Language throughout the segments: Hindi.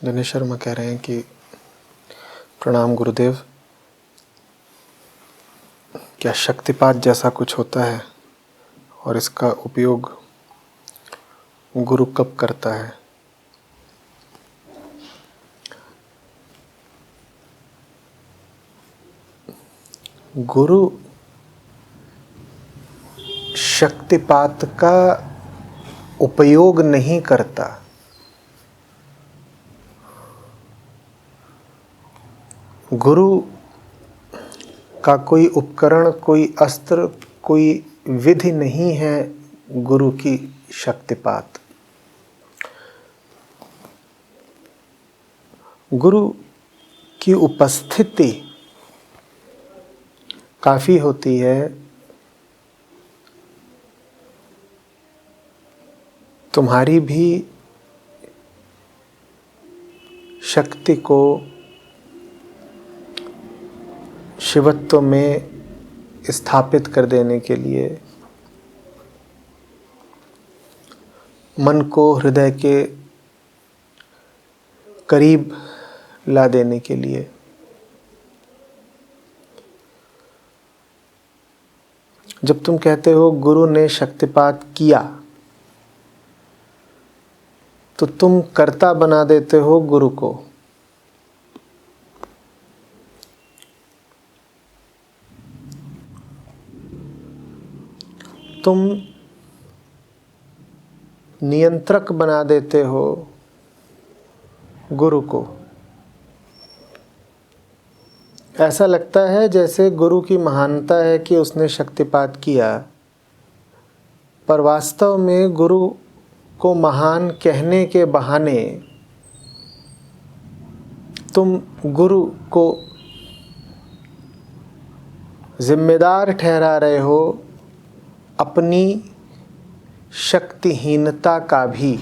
दिनेश शर्मा कह रहे हैं कि प्रणाम गुरुदेव, क्या शक्तिपात जैसा कुछ होता है और इसका उपयोग गुरु कब करता है? गुरु शक्तिपात का उपयोग नहीं करता। गुरु का कोई उपकरण, कोई अस्त्र, कोई विधि नहीं है गुरु की शक्तिपात। गुरु की उपस्थिति काफ़ी होती है तुम्हारी भी शक्ति को शिवत्व में स्थापित कर देने के लिए, मन को हृदय के करीब ला देने के लिए। जब तुम कहते हो गुरु ने शक्तिपात किया, तो तुम कर्ता बना देते हो गुरु को। तुम नियंत्रक बना देते हो गुरु को। ऐसा लगता है जैसे गुरु की महानता है कि उसने शक्तिपात किया, पर वास्तव में गुरु को महान कहने के बहाने तुम गुरु को जिम्मेदार ठहरा रहे हो अपनी शक्तिहीनता का भी।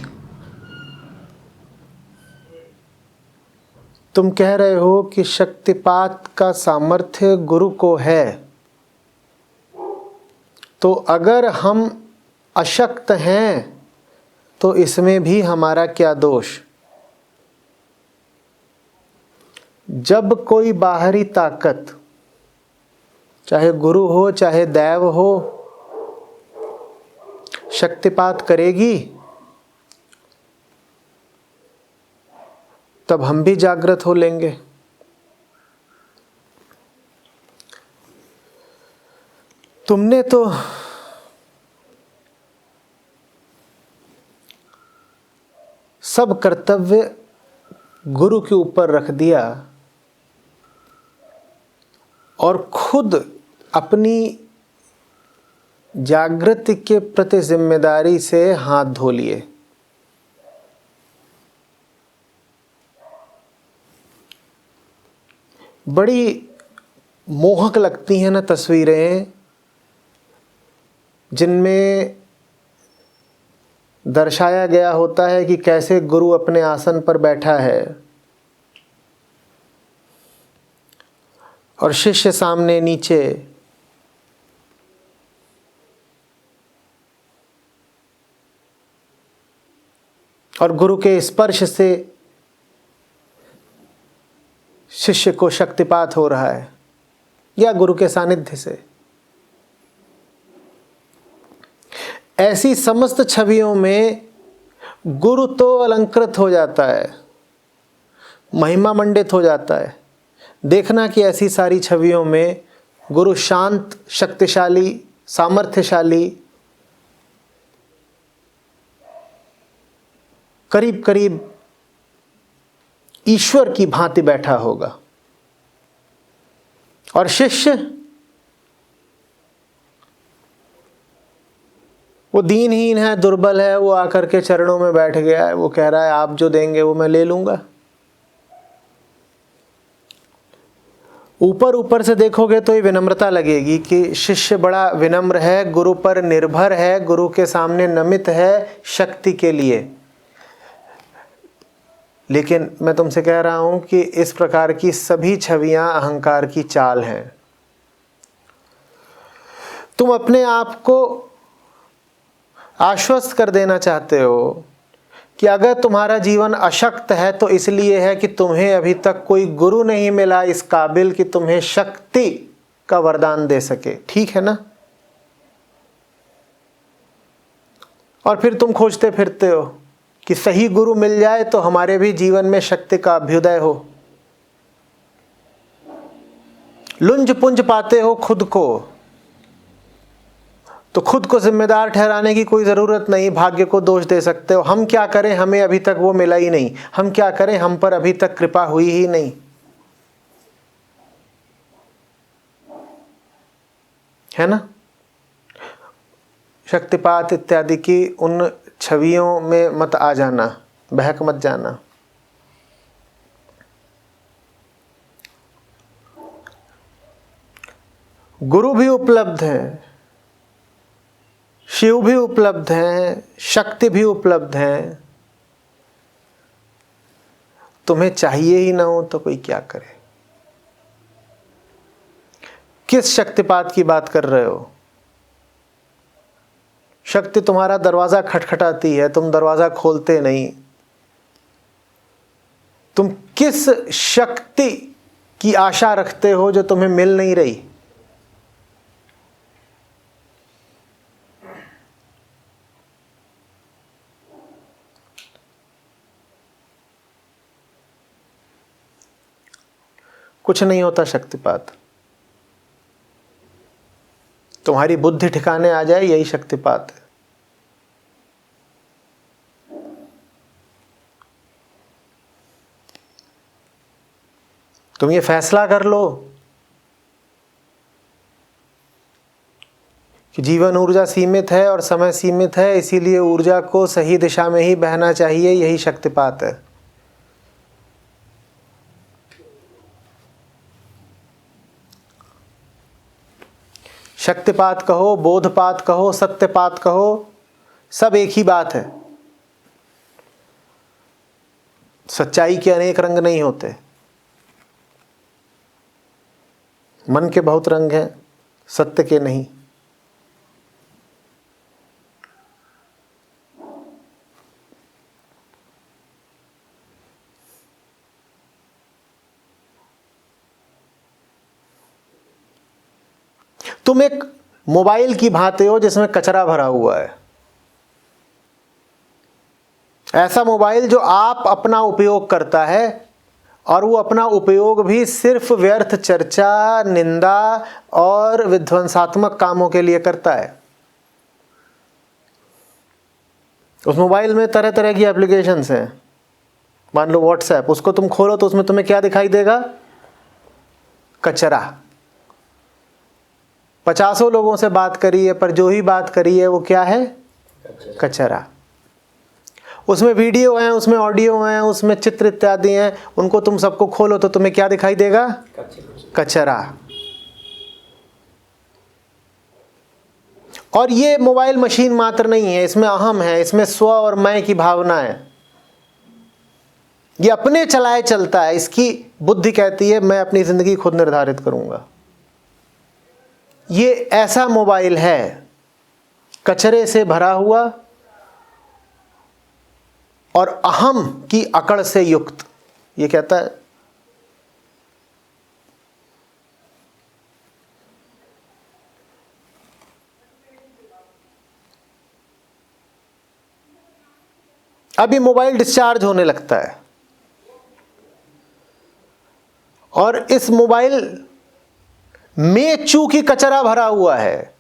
तुम कह रहे हो कि शक्तिपात का सामर्थ्य गुरु को है, तो अगर हम अशक्त हैं तो इसमें भी हमारा क्या दोष? जब कोई बाहरी ताकत, चाहे गुरु हो चाहे दैव हो, शक्तिपात करेगी, तब हम भी जागृत हो लेंगे। तुमने तो सब कर्तव्य गुरु के ऊपर रख दिया और खुद अपनी जागृति के प्रति जिम्मेदारी से हाथ धो लिए। बड़ी मोहक लगती हैं ना तस्वीरें, जिनमें दर्शाया गया होता है कि कैसे गुरु अपने आसन पर बैठा है और शिष्य सामने नीचे। और गुरु के स्पर्श से शिष्य को शक्तिपात हो रहा है, या गुरु के सानिध्य से। ऐसी समस्त छवियों में गुरु तो अलंकृत हो जाता है, महिमा मंडित हो जाता है। देखना कि ऐसी सारी छवियों में गुरु शांत, शक्तिशाली, सामर्थ्यशाली, करीब करीब ईश्वर की भांति बैठा होगा, और शिष्य वो दीनहीन है, दुर्बल है, वो आकर के चरणों में बैठ गया है। वो कह रहा है आप जो देंगे वो मैं ले लूंगा। ऊपर ऊपर से देखोगे तो ये विनम्रता लगेगी कि शिष्य बड़ा विनम्र है, गुरु पर निर्भर है, गुरु के सामने नमित है शक्ति के लिए। लेकिन मैं तुमसे कह रहा हूं कि इस प्रकार की सभी छवियां अहंकार की चाल हैं। तुम अपने आप को आश्वस्त कर देना चाहते हो कि अगर तुम्हारा जीवन अशक्त है तो इसलिए है कि तुम्हें अभी तक कोई गुरु नहीं मिला इस काबिल कि तुम्हें शक्ति का वरदान दे सके। ठीक है ना? और फिर तुम खोजते फिरते हो कि सही गुरु मिल जाए तो हमारे भी जीवन में शक्ति का अभ्युदय हो। लुंज पुंज पाते हो खुद को, तो खुद को जिम्मेदार ठहराने की कोई ज़रूरत नहीं, भाग्य को दोष दे सकते हो। हम क्या करें, हमें अभी तक वो मिला ही नहीं। हम क्या करें, हम पर अभी तक कृपा हुई ही नहीं। है ना? शक्तिपात इत्यादि की उन छवियों में मत आ जाना, बहक मत जाना। गुरु भी उपलब्ध है, शिव भी उपलब्ध हैं, शक्ति भी उपलब्ध हैं। तुम्हें चाहिए ही ना हो तो कोई क्या करे? किस शक्तिपात की बात कर रहे हो? शक्ति तुम्हारा दरवाजा खटखटाती है, तुम दरवाजा खोलते नहीं। तुम किस शक्ति की आशा रखते हो जो तुम्हें मिल नहीं रही? कुछ नहीं होता शक्तिपात। तुम्हारी बुद्धि ठिकाने आ जाए, यही शक्तिपात है। तुम ये फैसला कर लो कि जीवन ऊर्जा सीमित है और समय सीमित है, इसीलिए ऊर्जा को सही दिशा में ही बहना चाहिए, यही शक्तिपात है। शक्तिपात कहो, बोधपात कहो, सत्यपात कहो, सब एक ही बात है। सच्चाई के अनेक रंग नहीं होते। मन के बहुत रंग हैं, सत्य के नहीं। तुम एक मोबाइल की भांति हो जिसमें कचरा भरा हुआ है। ऐसा मोबाइल जो आप अपना उपयोग करता है, और वो अपना उपयोग भी सिर्फ व्यर्थ चर्चा, निंदा और विध्वंसात्मक कामों के लिए करता है। उस मोबाइल में तरह तरह की एप्लीकेशंस हैं। मान लो व्हाट्सएप, उसको तुम खोलो तो उसमें तुम्हें क्या दिखाई देगा? कचरा। 50 लोगों से बात करी है, पर जो ही बात करी है वो क्या है? कचरा। उसमें वीडियो हैं, उसमें ऑडियो हैं, उसमें चित्र इत्यादि हैं। उनको तुम सबको खोलो तो तुम्हें क्या दिखाई देगा? कचरा। और ये मोबाइल मशीन मात्र नहीं है, इसमें अहम है, इसमें स्व और मैं की भावना है। ये अपने चलाए चलता है। इसकी बुद्धि कहती है मैं अपनी जिंदगी खुद निर्धारित करूंगा। ये ऐसा मोबाइल है, कचरे से भरा हुआ और अहम की अकड़ से युक्त। ये कहता है अभी मोबाइल डिस्चार्ज होने लगता है, और इस मोबाइल में चूंकि कचरा भरा हुआ है,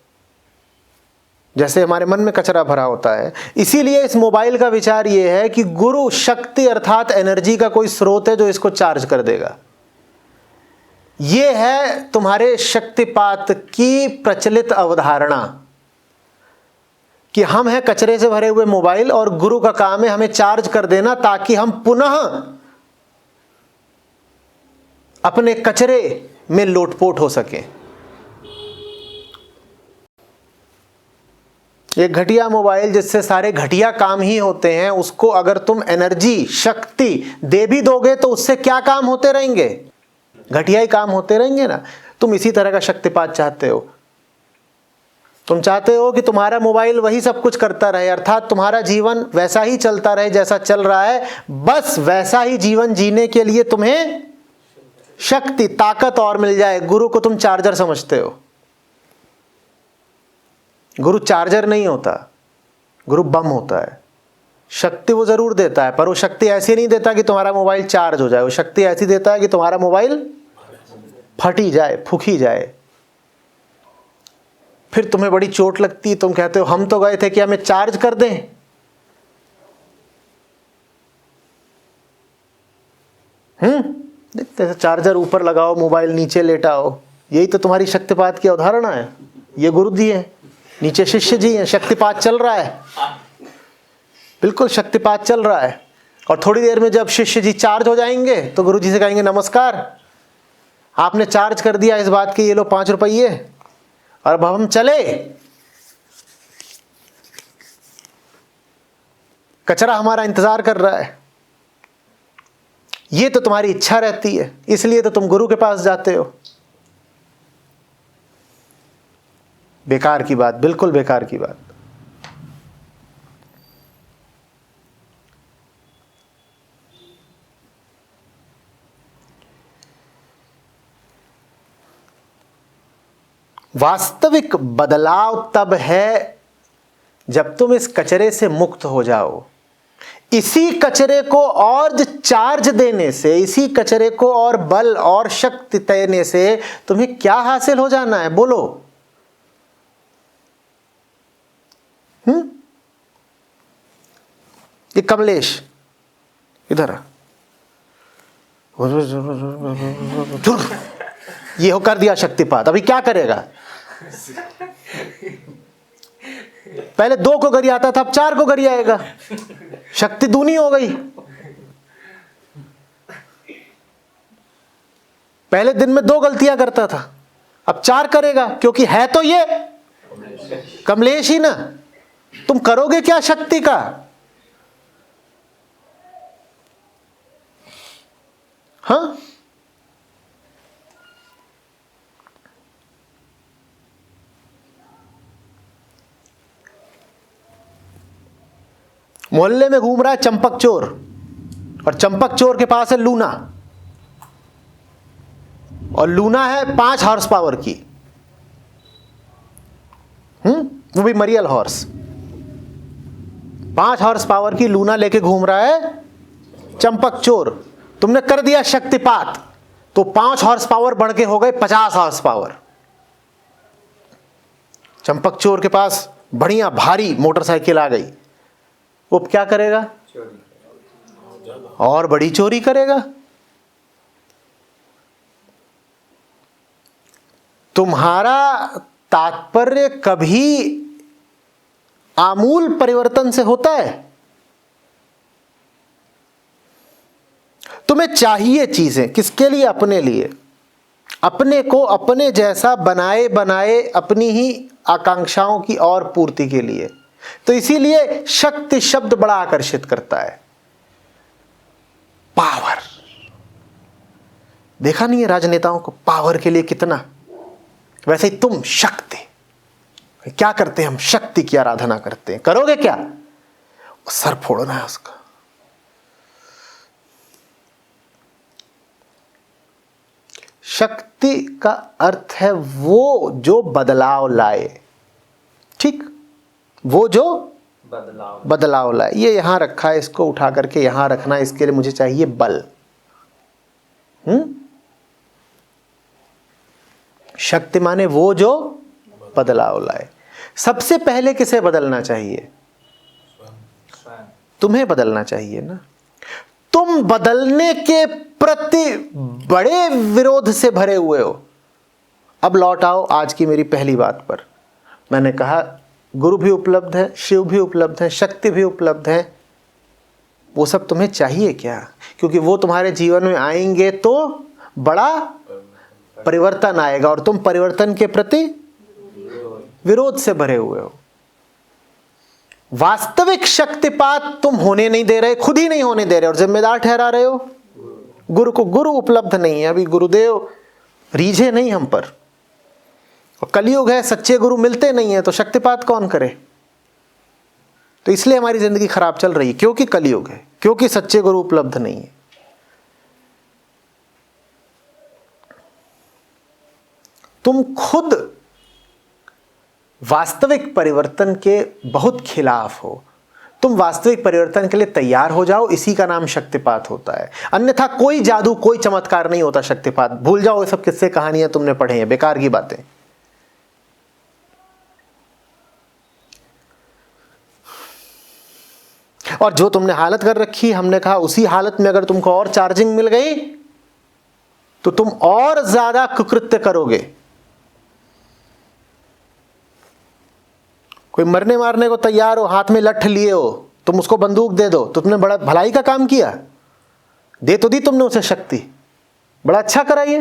जैसे हमारे मन में कचरा भरा होता है, इसीलिए इस मोबाइल का विचार यह है कि गुरु शक्ति अर्थात एनर्जी का कोई स्रोत है जो इसको चार्ज कर देगा। यह है तुम्हारे शक्तिपात की प्रचलित अवधारणा कि हम हैं कचरे से भरे हुए मोबाइल और गुरु का काम है हमें चार्ज कर देना, ताकि हम पुनः अपने कचरे में लोटपोट हो सके। एक घटिया मोबाइल जिससे सारे घटिया काम ही होते हैं, उसको अगर तुम एनर्जी, शक्ति दे भी दोगे तो उससे क्या काम होते रहेंगे? घटिया ही काम होते रहेंगे ना। तुम इसी तरह का शक्तिपात चाहते हो तुम चाहते हो कि तुम्हारा मोबाइल वही सब कुछ करता रहे, अर्थात तुम्हारा जीवन वैसा ही चलता रहे जैसा चल रहा है। बस वैसा ही जीवन जीने के लिए तुम्हें शक्ति, ताकत और मिल जाए। गुरु को तुम चार्जर समझते हो। गुरु चार्जर नहीं होता, गुरु बम होता है। शक्ति वो जरूर देता है, पर वो शक्ति ऐसी नहीं देता कि तुम्हारा मोबाइल चार्ज हो जाए। वो शक्ति ऐसी देता है कि तुम्हारा मोबाइल फटी जाए, फूकी जाए। फिर तुम्हें बड़ी चोट लगती है, तुम कहते हो हम तो गए थे कि हमें चार्ज कर दें। देखते चार्जर ऊपर लगाओ, मोबाइल नीचे लेटाओ। यही तो तुम्हारी शक्तिपात की अवधारणा है। ये गुरु जी है, नीचे शिष्य जी हैं, शक्तिपात चल रहा है, बिल्कुल शक्तिपात चल रहा है। और थोड़ी देर में जब शिष्य जी चार्ज हो जाएंगे तो गुरु जी से कहेंगे नमस्कार, आपने चार्ज कर दिया इस बात के, ये लो 5 रुपये और अब हम चले। कचरा हमारा इंतजार कर रहा है। ये तो तुम्हारी इच्छा रहती है, इसलिए तो तुम गुरु के पास जाते हो। बेकार की बात, बिल्कुल बेकार की बात। वास्तविक बदलाव तब है जब तुम इस कचरे से मुक्त हो जाओ। इसी कचरे को और चार्ज देने से, इसी कचरे को और बल और शक्ति देने से तुम्हें क्या हासिल हो जाना है, बोलो। ये कमलेश इधर आ। ये हो कर दिया शक्तिपात, अभी क्या करेगा? पहले 2 को गरी आता था, अब 4 को गरी आएगा। शक्ति दूनी हो गई। पहले दिन में 2 गलतियां करता था, अब 4 करेगा, क्योंकि है तो ये कमलेश ही ना। तुम करोगे क्या शक्ति का? हाँ, मोहल्ले में घूम रहा है चंपक चोर, और चंपक चोर के पास है लूना, और लूना है 5 हॉर्स पावर की। वो भी मरियल हॉर्स। 5 हॉर्स पावर की लूना लेके घूम रहा है चंपक चोर। तुमने कर दिया शक्तिपात तो 5 हॉर्स पावर बढ़ के हो गए 50 हॉर्स पावर। चंपक चोर के पास बढ़िया भारी मोटरसाइकिल आ गई, वो क्या करेगा? और बड़ी चोरी करेगा। तुम्हारा तात्पर्य कभी आमूल परिवर्तन से होता है? तुम्हें चाहिए चीजें किसके लिए? अपने लिए। अपने को अपने जैसा बनाए बनाए अपनी ही आकांक्षाओं की और पूर्ति के लिए। तो इसीलिए शक्ति शब्द बड़ा आकर्षित करता है। पावर, देखा नहीं है राजनेताओं को पावर के लिए कितना? वैसे ही तुम शक्ति, क्या करते हैं हम? शक्ति की आराधना करते हैं। करोगे क्या? सर फोड़ना है उसका। शक्ति का अर्थ है वो जो बदलाव लाए। ठीक, वो जो बदलाव लाए। ये यहां रखा है, इसको उठा करके यहां रखना, इसके लिए मुझे चाहिए बल। शक्ति माने वो जो बदलाव लाए। सबसे पहले किसे बदलना चाहिए? तुम्हें बदलना चाहिए ना। तुम बदलने के प्रति बड़े विरोध से भरे हुए हो। अब लौट आओ आज की मेरी पहली बात पर। मैंने कहा गुरु भी उपलब्ध है, शिव भी उपलब्ध है, शक्ति भी उपलब्ध है। वो सब तुम्हें चाहिए क्या? क्योंकि वो तुम्हारे जीवन में आएंगे तो बड़ा परिवर्तन आएगा, और तुम परिवर्तन के प्रति विरोध से भरे हुए हो। वास्तविक शक्तिपात तुम होने नहीं दे रहे, खुद ही नहीं होने दे रहे, और जिम्मेदार ठहरा रहे हो गुरु को। गुरु उपलब्ध नहीं है अभी, गुरुदेव रीझे नहीं हम पर। और कलयुग है, सच्चे गुरु मिलते नहीं है, तो शक्तिपात कौन करे? तो इसलिए हमारी जिंदगी खराब चल रही है, क्योंकि कलयुग है, क्योंकि सच्चे गुरु उपलब्ध नहीं है। तुम खुद वास्तविक परिवर्तन के बहुत खिलाफ हो। तुम वास्तविक परिवर्तन के लिए तैयार हो जाओ, इसी का नाम शक्तिपात होता है। अन्यथा कोई जादू, कोई चमत्कार नहीं होता शक्तिपात। भूल जाओ ये सब किस्से कहानियां तुमने पढ़े हैं, बेकार की बातें। और जो तुमने हालत कर रखी, हमने कहा उसी हालत में अगर तुमको और चार्जिंग मिल गई तो तुम और ज्यादा कुकृत्य करोगे। कोई मरने मारने को तैयार हो, हाथ में लठ लिए हो, तुम उसको बंदूक दे दो तो तुमने बड़ा भलाई का काम किया। दे तो दी तुमने उसे शक्ति, बड़ा अच्छा कराइए।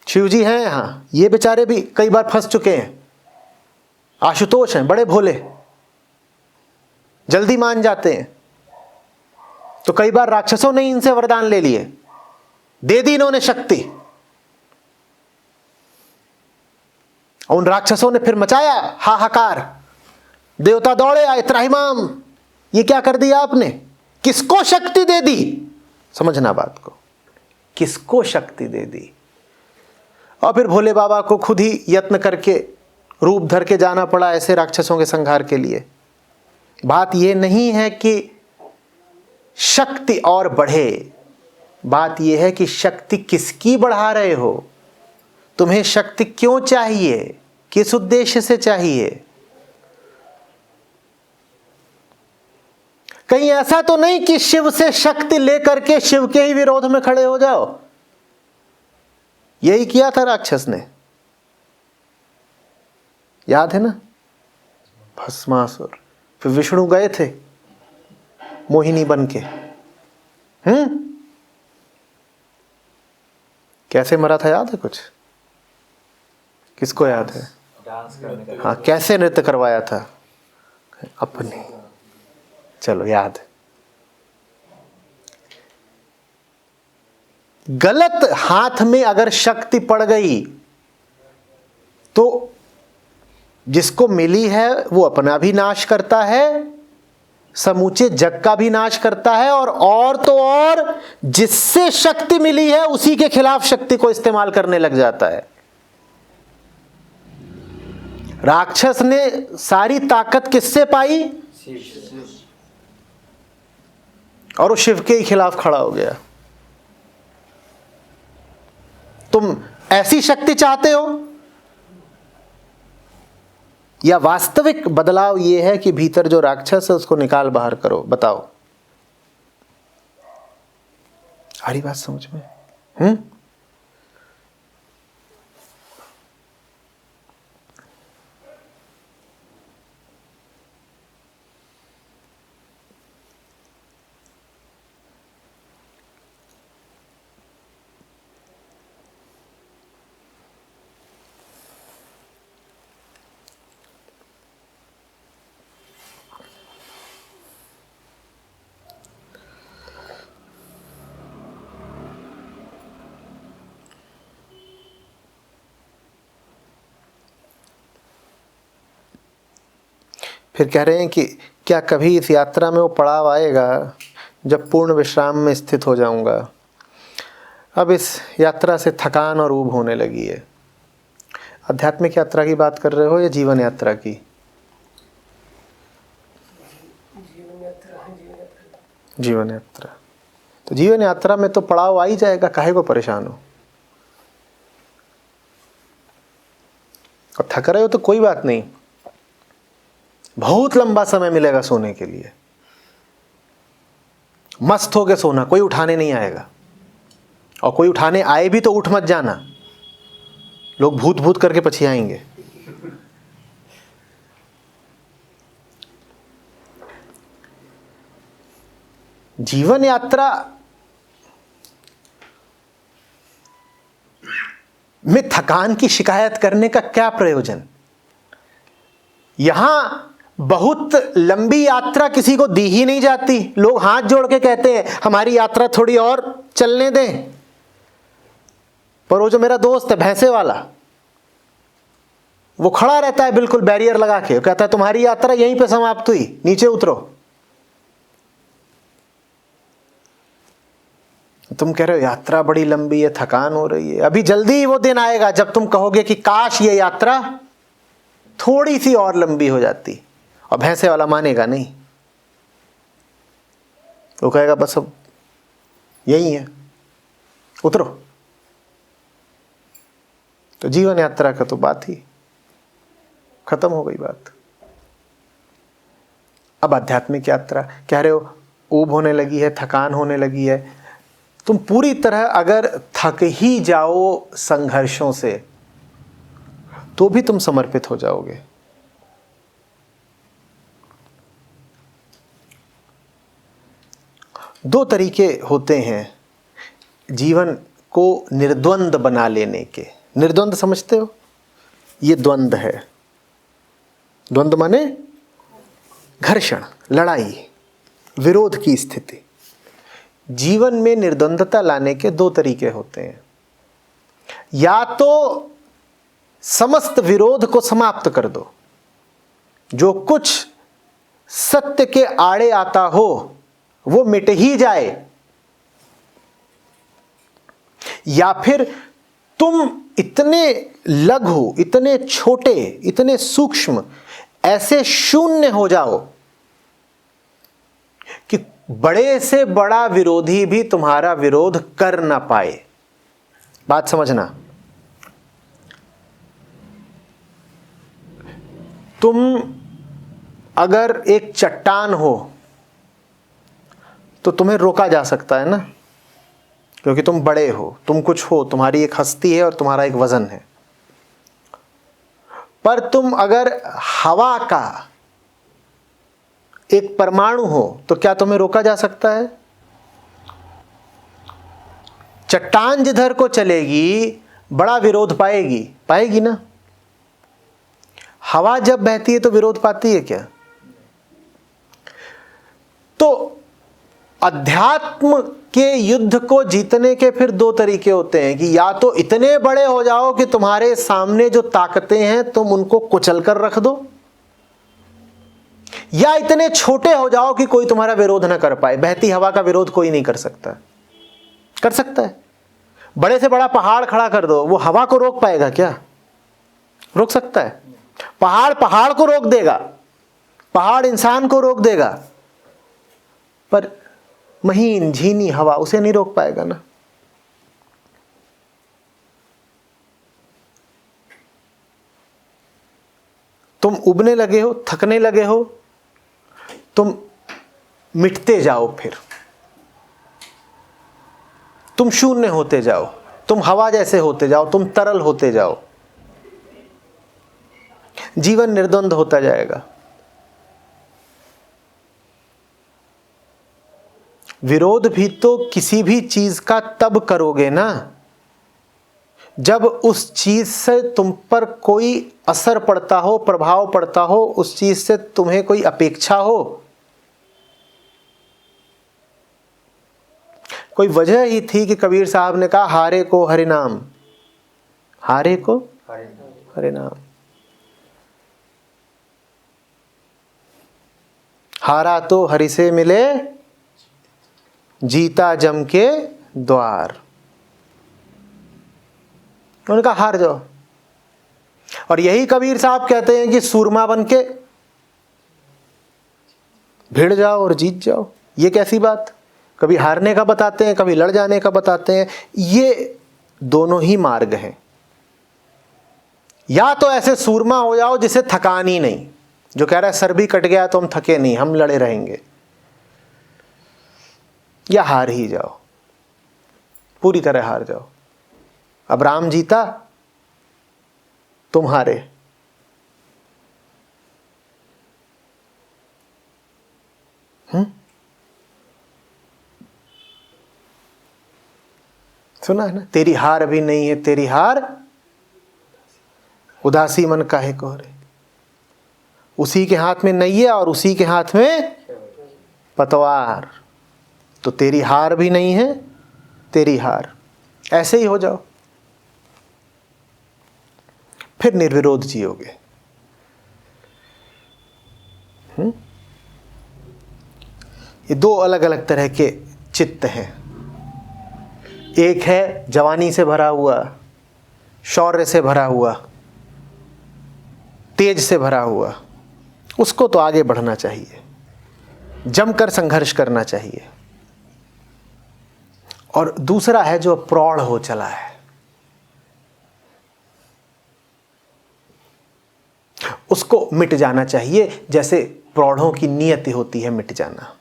शिव जी हैं यहां, ये बेचारे भी कई बार फंस चुके हैं। आशुतोष हैं, बड़े भोले, जल्दी मान जाते हैं। तो कई बार राक्षसों ने इनसे वरदान ले लिए, दे दी इन्होंने शक्ति, उन राक्षसों ने फिर मचाया हाहाकार। देवता दौड़े आए, त्राहिमाम ये क्या कर दिया आपने, किसको शक्ति दे दी? समझना बात को, किसको शक्ति दे दी? और फिर भोले बाबा को खुद ही यत्न करके रूप धर के जाना पड़ा ऐसे राक्षसों के संहार के लिए। बात यह नहीं है कि शक्ति और बढ़े, बात यह है कि शक्ति किसकी बढ़ा रहे हो, तुम्हें शक्ति क्यों चाहिए, किस उद्देश्य से चाहिए। कहीं ऐसा तो नहीं कि शिव से शक्ति लेकर के शिव के ही विरोध में खड़े हो जाओ। यही किया था राक्षस ने, याद है ना, भस्मासुर। फिर विष्णु गए थे मोहिनी बन के। कैसे मरा था याद है कुछ? किसको याद है? डांस करने का। हाँ, कैसे नृत्य करवाया था अपने, चलो याद है। गलत हाथ में अगर शक्ति पड़ गई तो जिसको मिली है वो अपना भी नाश करता है, समूचे जग का भी नाश करता है, और तो और जिससे शक्ति मिली है उसी के खिलाफ शक्ति को इस्तेमाल करने लग जाता है। राक्षस ने सारी ताकत किससे पाई? और वो शिव के ही खिलाफ खड़ा हो गया। तुम ऐसी शक्ति चाहते हो या वास्तविक बदलाव यह है कि भीतर जो राक्षस है उसको निकाल बाहर करो? बताओ, आ रही बात समझ में? फिर कह रहे हैं कि क्या कभी इस यात्रा में वो पड़ाव आएगा जब पूर्ण विश्राम में स्थित हो जाऊंगा। अब इस यात्रा से थकान और ऊब होने लगी है। आध्यात्मिक यात्रा की बात कर रहे हो या जीवन यात्रा की? जीवन यात्रा। तो जीवन यात्रा में तो पड़ाव आ ही जाएगा, काहे को परेशान हो। और थक रहे हो तो कोई बात नहीं, बहुत लंबा समय मिलेगा सोने के लिए। मस्त होके सोना, कोई उठाने नहीं आएगा। और कोई उठाने आए भी तो उठ मत जाना, लोग भूत भूत करके पछियाएंगे। जीवन यात्रा में थकान की शिकायत करने का क्या प्रयोजन? यहां बहुत लंबी यात्रा किसी को दी ही नहीं जाती। लोग हाथ जोड़ के कहते हैं हमारी यात्रा थोड़ी और चलने दें। पर वो जो मेरा दोस्त है भैंसे वाला, वो खड़ा रहता है बिल्कुल बैरियर लगा के, कहता है तुम्हारी यात्रा यहीं पे समाप्त हुई, नीचे उतरो। तुम कह रहे हो यात्रा बड़ी लंबी है, थकान हो रही है। अभी जल्दी ही वो दिन आएगा जब तुम कहोगे कि काश ये यात्रा थोड़ी सी और लंबी हो जाती। और भैंसे वाला मानेगा नहीं, वो कहेगा बस अब यही है, उतरो। तो जीवन यात्रा का तो बात ही खत्म हो गई बात। अब आध्यात्मिक यात्रा कह रहे हो ऊब होने लगी है, थकान होने लगी है। तुम पूरी तरह अगर थक ही जाओ संघर्षों से तो भी तुम समर्पित हो जाओगे। दो तरीके होते हैं जीवन को निर्द्वंद बना लेने के। निर्द्वंद समझते हो? ये द्वंद है। द्वंद माने घर्षण, लड़ाई, विरोध की स्थिति। जीवन में निर्द्वंदता लाने के दो तरीके होते हैं। या तो समस्त विरोध को समाप्त कर दो, जो कुछ सत्य के आड़े आता हो वो मिट ही जाए, या फिर तुम इतने लघु, इतने छोटे, इतने सूक्ष्म, ऐसे शून्य हो जाओ कि बड़े से बड़ा विरोधी भी तुम्हारा विरोध कर ना पाए। बात समझना। तुम अगर एक चट्टान हो तो तुम्हें रोका जा सकता है ना, क्योंकि तुम बड़े हो, तुम कुछ हो, तुम्हारी एक हस्ती है और तुम्हारा एक वजन है। पर तुम अगर हवा का एक परमाणु हो तो क्या तुम्हें रोका जा सकता है? चट्टान जिधर को चलेगी बड़ा विरोध पाएगी, पाएगी ना। हवा जब बहती है तो विरोध पाती है क्या? तो अध्यात्म के युद्ध को जीतने के फिर दो तरीके होते हैं कि या तो इतने बड़े हो जाओ कि तुम्हारे सामने जो ताकतें हैं तुम उनको कुचल कर रख दो, या इतने छोटे हो जाओ कि कोई तुम्हारा विरोध ना कर पाए। बहती हवा का विरोध कोई नहीं कर सकता। कर सकता है? बड़े से बड़ा पहाड़ खड़ा कर दो, वो हवा को रोक पाएगा क्या? रोक सकता है? पहाड़ पहाड़ को रोक देगा, पहाड़ इंसान को रोक देगा, पर महीन झीनी हवा उसे नहीं रोक पाएगा ना। तुम उबने लगे हो, थकने लगे हो, तुम मिटते जाओ, फिर तुम शून्य होते जाओ, तुम हवा जैसे होते जाओ, तुम तरल होते जाओ, जीवन निर्द्वंद होता जाएगा। विरोध भी तो किसी भी चीज का तब करोगे ना जब उस चीज से तुम पर कोई असर पड़ता हो, प्रभाव पड़ता हो, उस चीज से तुम्हें कोई अपेक्षा हो। कोई वजह ही थी कि कबीर साहब ने कहा हारे को हरि नाम, हारे को हरि नाम। हारा तो हरि से मिले, जीता जम के द्वार। उनका हार जाओ। और यही कबीर साहब कहते हैं कि सूरमा बन के भिड़ जाओ और जीत जाओ। ये कैसी बात? कभी हारने का बताते हैं, कभी लड़ जाने का बताते हैं। ये दोनों ही मार्ग हैं। या तो ऐसे सूरमा हो जाओ जिसे थकान ही नहीं, जो कह रहा है सर भी कट गया तो हम थके नहीं, हम लड़े रहेंगे, या हार ही जाओ, पूरी तरह हार जाओ। अब राम जीता, तुम हारे। सुना है ना, तेरी हार अभी नहीं है, तेरी हार उदासी मन काहे को रे। उसी के हाथ में नैया और उसी के हाथ में पतवार। तो तेरी हार भी नहीं है, तेरी हार। ऐसे ही हो जाओ, फिर निर्विरोध जियोगे। ये दो अलग अलग तरह के चित्त हैं। एक है जवानी से भरा हुआ, शौर्य से भरा हुआ, तेज से भरा हुआ, उसको तो आगे बढ़ना चाहिए, जमकर संघर्ष करना चाहिए। और दूसरा है जो प्रौढ़ हो चला है, उसको मिट जाना चाहिए, जैसे प्रौढ़ों की नियति होती है मिट जाना।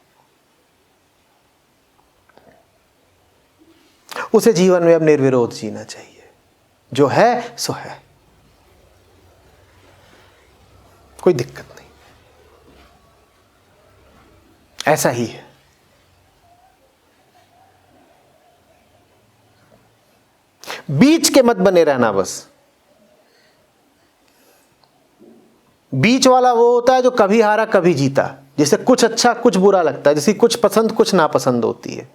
उसे जीवन में अब निर्विरोध जीना चाहिए, जो है सो है, कोई दिक्कत नहीं, ऐसा ही है। बीच के मत बने रहना बस। बीच वाला वो होता है जो कभी हारा कभी जीता, जिसे कुछ अच्छा कुछ बुरा लगता है, जिसे कुछ पसंद कुछ नापसंद होती है।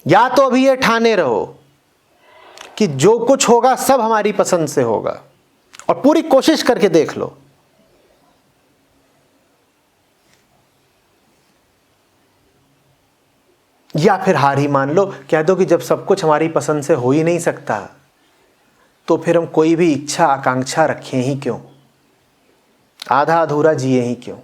या तो अभी ये ठाने रहो कि जो कुछ होगा सब हमारी पसंद से होगा, और पूरी कोशिश करके देख लो। या फिर हार ही मान लो, कह दो कि जब सब कुछ हमारी पसंद से हो ही नहीं सकता, तो फिर हम कोई भी इच्छा आकांक्षा रखें ही क्यों, आधा अधूरा जिए ही क्यों।